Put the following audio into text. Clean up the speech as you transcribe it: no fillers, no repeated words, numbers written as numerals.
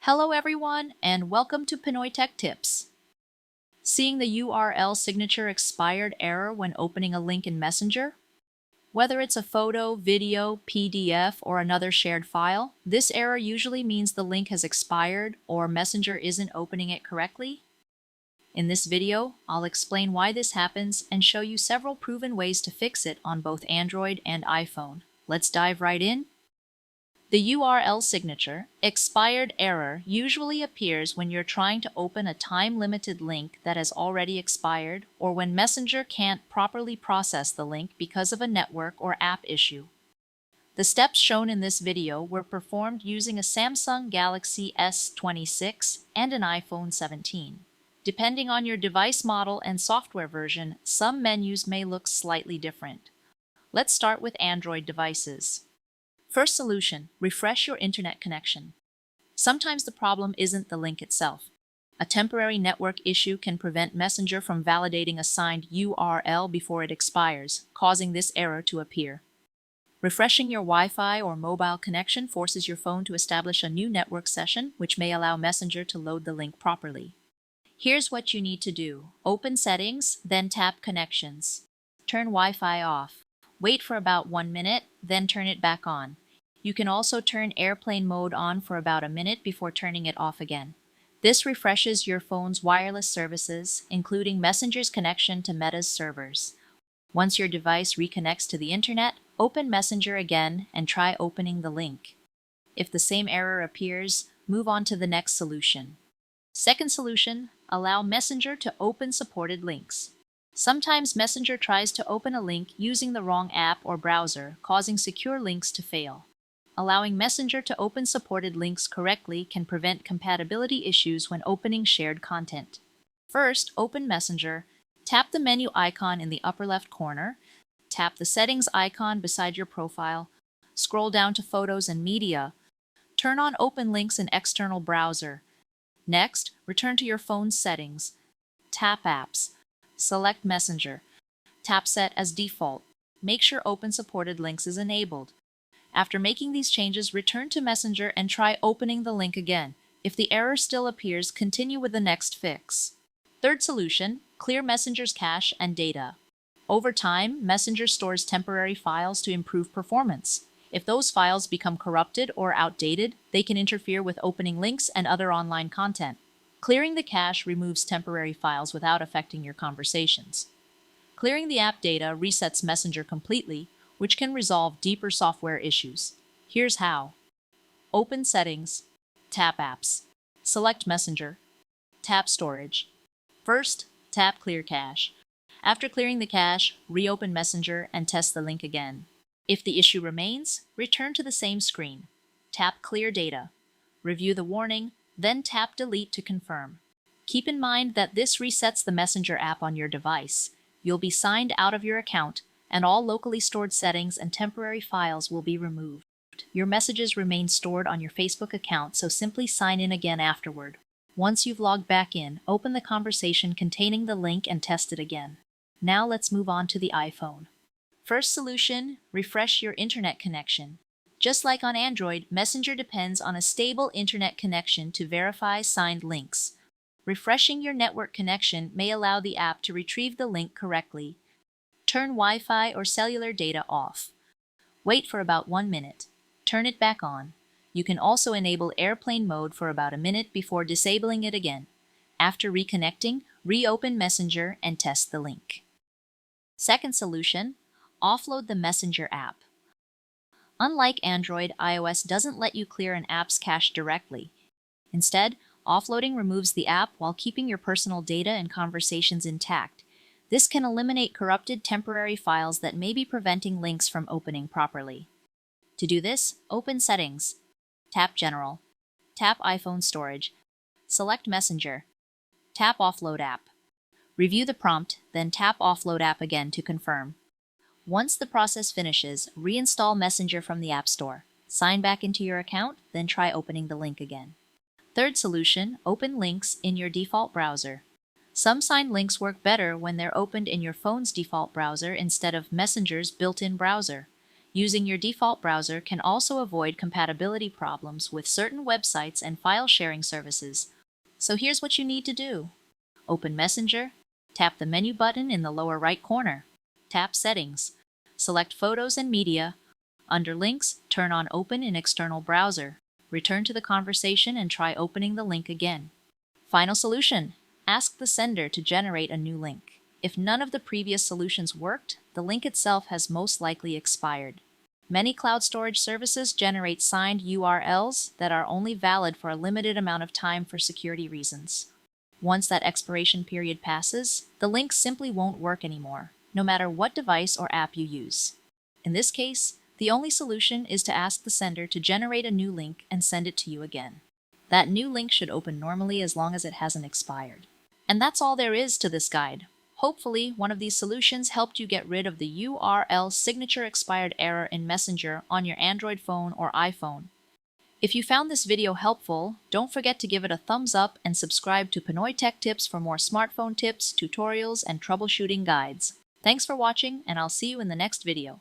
Hello everyone, and welcome to Pinoy Tech Tips. Seeing the URL signature expired error when opening a link in Messenger? Whether it's a photo, video, PDF, or another shared file, this error usually means the link has expired or Messenger isn't opening it correctly. In this video, I'll explain why this happens and show you several proven ways to fix it on both Android and iPhone. Let's dive right in. The URL signature, expired error, usually appears when you're trying to open a time-limited link that has already expired or when Messenger can't properly process the link because of a network or app issue. The steps shown in this video were performed using a Samsung Galaxy S26 and an iPhone 17. Depending on your device model and software version, some menus may look slightly different. Let's start with Android devices. First solution, refresh your internet connection. Sometimes the problem isn't the link itself. A temporary network issue can prevent Messenger from validating a signed URL before it expires, causing this error to appear. Refreshing your Wi-Fi or mobile connection forces your phone to establish a new network session, which may allow Messenger to load the link properly. Here's what you need to do. Open Settings, then tap Connections. Turn Wi-Fi off. Wait for about 1 minute, then turn it back on. You can also turn airplane mode on for about a minute before turning it off again. This refreshes your phone's wireless services, including Messenger's connection to Meta's servers. Once your device reconnects to the internet, open Messenger again and try opening the link. If the same error appears, move on to the next solution. Second solution, allow Messenger to open supported links. Sometimes Messenger tries to open a link using the wrong app or browser, causing secure links to fail. Allowing Messenger to open supported links correctly can prevent compatibility issues when opening shared content. First, open Messenger, tap the menu icon in the upper left corner, tap the settings icon beside your profile, scroll down to Photos and Media, turn on Open Links in External Browser. Next, return to your phone's settings, tap Apps. Select Messenger. Tap Set as Default. Make sure Open Supported Links is enabled. After making these changes, return to Messenger and try opening the link again. If the error still appears, continue with the next fix. Third solution, clear Messenger's cache and data. Over time, Messenger stores temporary files to improve performance. If those files become corrupted or outdated, they can interfere with opening links and other online content. Clearing the cache removes temporary files without affecting your conversations. Clearing the app data resets Messenger completely, which can resolve deeper software issues. Here's how. Open Settings, tap Apps. Select Messenger, tap Storage. First, tap Clear Cache. After clearing the cache, reopen Messenger and test the link again. If the issue remains, return to the same screen. Tap Clear Data. Review the warning, then tap Delete to confirm. Keep in mind that this resets the Messenger app on your device. You'll be signed out of your account, and all locally stored settings and temporary files will be removed. Your messages remain stored on your Facebook account, so simply sign in again afterward. Once you've logged back in, open the conversation containing the link and test it again. Now let's move on to the iPhone. First solution, refresh your internet connection. Just like on Android, Messenger depends on a stable internet connection to verify signed links. Refreshing your network connection may allow the app to retrieve the link correctly. Turn Wi-Fi or cellular data off. Wait for about 1 minute. Turn it back on. You can also enable airplane mode for about a minute before disabling it again. After reconnecting, reopen Messenger and test the link. Second solution, offload the Messenger app. Unlike Android, iOS doesn't let you clear an app's cache directly. Instead, offloading removes the app while keeping your personal data and conversations intact. This can eliminate corrupted temporary files that may be preventing links from opening properly. To do this, open Settings, tap General, tap iPhone Storage, select Messenger, tap Offload App. Review the prompt, then tap Offload App again to confirm. Once the process finishes, reinstall Messenger from the App Store. Sign back into your account, then try opening the link again. Third solution, open links in your default browser. Some signed links work better when they're opened in your phone's default browser instead of Messenger's built-in browser. Using your default browser can also avoid compatibility problems with certain websites and file sharing services. So here's what you need to do. Open Messenger, tap the menu button in the lower right corner. Tap Settings. Select Photos and Media. Under Links, turn on Open in External Browser. Return to the conversation and try opening the link again. Final solution. Ask the sender to generate a new link. If none of the previous solutions worked, the link itself has most likely expired. Many cloud storage services generate signed URLs that are only valid for a limited amount of time for security reasons. Once that expiration period passes, the link simply won't work anymore, no matter what device or app you use. In this case, the only solution is to ask the sender to generate a new link and send it to you again. That new link should open normally as long as it hasn't expired. And that's all there is to this guide. Hopefully, one of these solutions helped you get rid of the URL signature expired error in Messenger on your Android phone or iPhone. If you found this video helpful, don't forget to give it a thumbs up and subscribe to Pinoy Tech Tips for more smartphone tips, tutorials, and troubleshooting guides. Thanks for watching, and I'll see you in the next video.